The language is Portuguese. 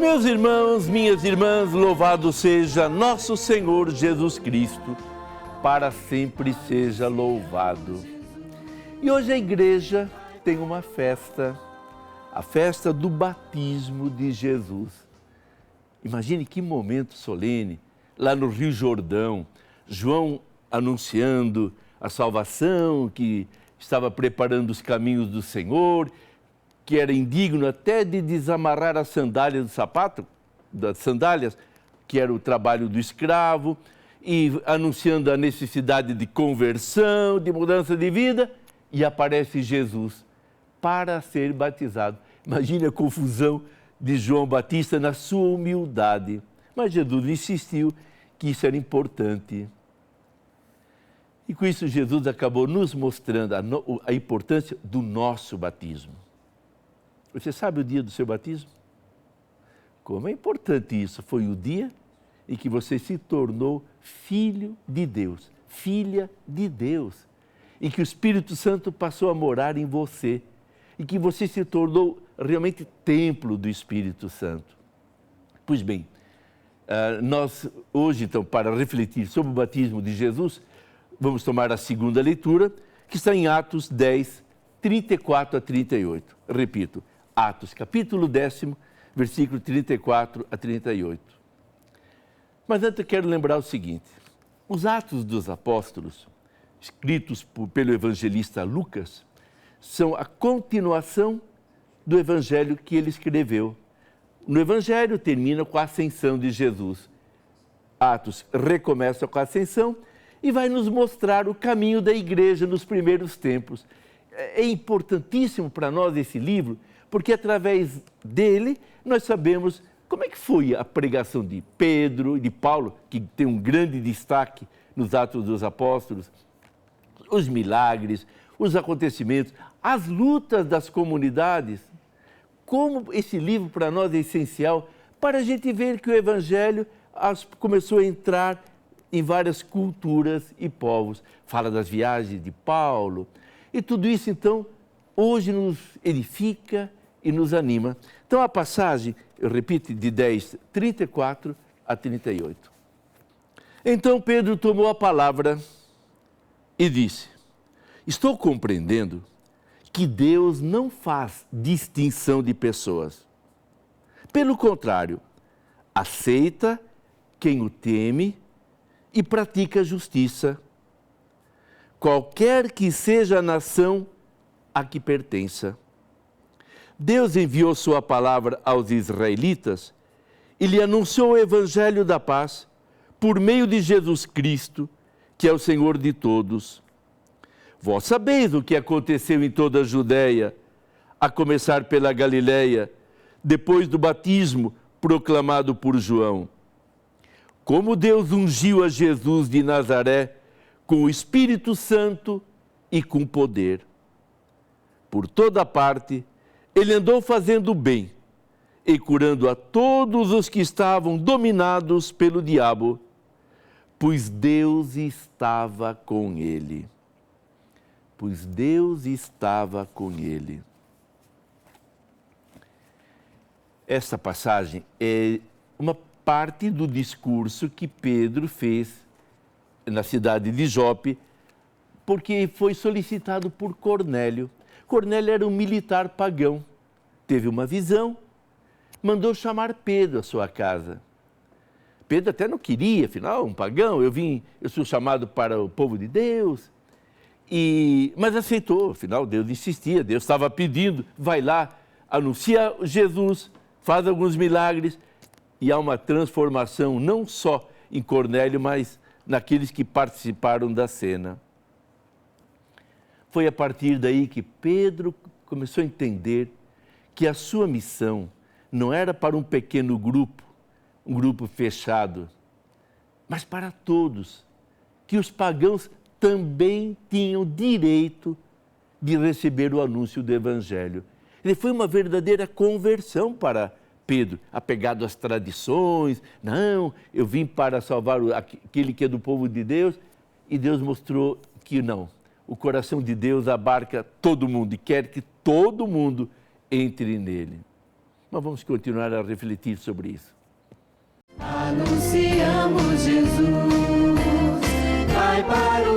Meus irmãos, minhas irmãs, louvado seja nosso Senhor Jesus Cristo, para sempre seja louvado. E hoje a igreja tem uma festa, a festa do batismo de Jesus. Imagine que momento solene, lá no Rio Jordão, João anunciando a salvação, que estava preparando os caminhos do Senhor, que era indigno até de desamarrar as sandálias do sapato, das sandálias, que era o trabalho do escravo, e anunciando a necessidade de conversão, de mudança de vida, e aparece Jesus para ser batizado. Imagine a confusão de João Batista na sua humildade. Mas Jesus insistiu que isso era importante. E com isso Jesus acabou nos mostrando a importância do nosso batismo. Você sabe o dia do seu batismo? Como é importante isso. Foi o dia em que você se tornou filho de Deus, filha de Deus. E que o Espírito Santo passou a morar em você. E que você se tornou realmente templo do Espírito Santo. Pois bem, nós hoje, então, para refletir sobre o batismo de Jesus, vamos tomar a segunda leitura, que está em Atos 10, 34 a 38. Repito, Atos, capítulo 10, versículo 34 a 38. Mas antes eu quero lembrar o seguinte, os Atos dos Apóstolos, escritos pelo evangelista Lucas, são a continuação do evangelho que ele escreveu. No evangelho termina com a ascensão de Jesus. Atos recomeça com a ascensão e vai nos mostrar o caminho da igreja nos primeiros tempos. É importantíssimo para nós esse livro, porque através dele nós sabemos como é que foi a pregação de Pedro e de Paulo, que tem um grande destaque nos Atos dos Apóstolos, os milagres, os acontecimentos, as lutas das comunidades. Como esse livro para nós é essencial para a gente ver que o Evangelho começou a entrar em várias culturas e povos. Fala das viagens de Paulo e tudo isso, então, hoje nos edifica e nos anima. Então, a passagem, eu repito, de 10, 34 a 38. Então, Pedro tomou a palavra e disse: estou compreendendo que Deus não faz distinção de pessoas. Pelo contrário, aceita quem o teme e pratica a justiça, qualquer que seja a nação a que pertença. Deus enviou sua palavra aos israelitas e lhe anunciou o evangelho da paz por meio de Jesus Cristo, que é o Senhor de todos. Vós sabeis o que aconteceu em toda a Judéia, a começar pela Galiléia, depois do batismo proclamado por João. Como Deus ungiu a Jesus de Nazaré com o Espírito Santo e com poder. Por toda parte, ele andou fazendo bem e curando a todos os que estavam dominados pelo diabo, pois Deus estava com ele. Pois Deus estava com ele. Esta passagem é uma parte do discurso que Pedro fez na cidade de Jope, porque foi solicitado por Cornélio. Cornélio era um militar pagão, teve uma visão, mandou chamar Pedro à sua casa. Pedro até não queria, afinal, um pagão, eu sou chamado para o povo de Deus, mas aceitou, afinal Deus insistia, Deus estava pedindo, vai lá, anuncia Jesus, faz alguns milagres, e há uma transformação não só em Cornélio, mas naqueles que participaram da cena. Foi a partir daí que Pedro começou a entender que a sua missão não era para um pequeno grupo, um grupo fechado, mas para todos, que os pagãos também tinham direito de receber o anúncio do Evangelho. Ele foi uma verdadeira conversão para Pedro, apegado às tradições. Não, eu vim para salvar aquele que é do povo de Deus, e Deus mostrou que não. O coração de Deus abarca todo mundo e quer que todo mundo entre nele. Mas vamos continuar a refletir sobre isso. Anunciamos Jesus, vai para o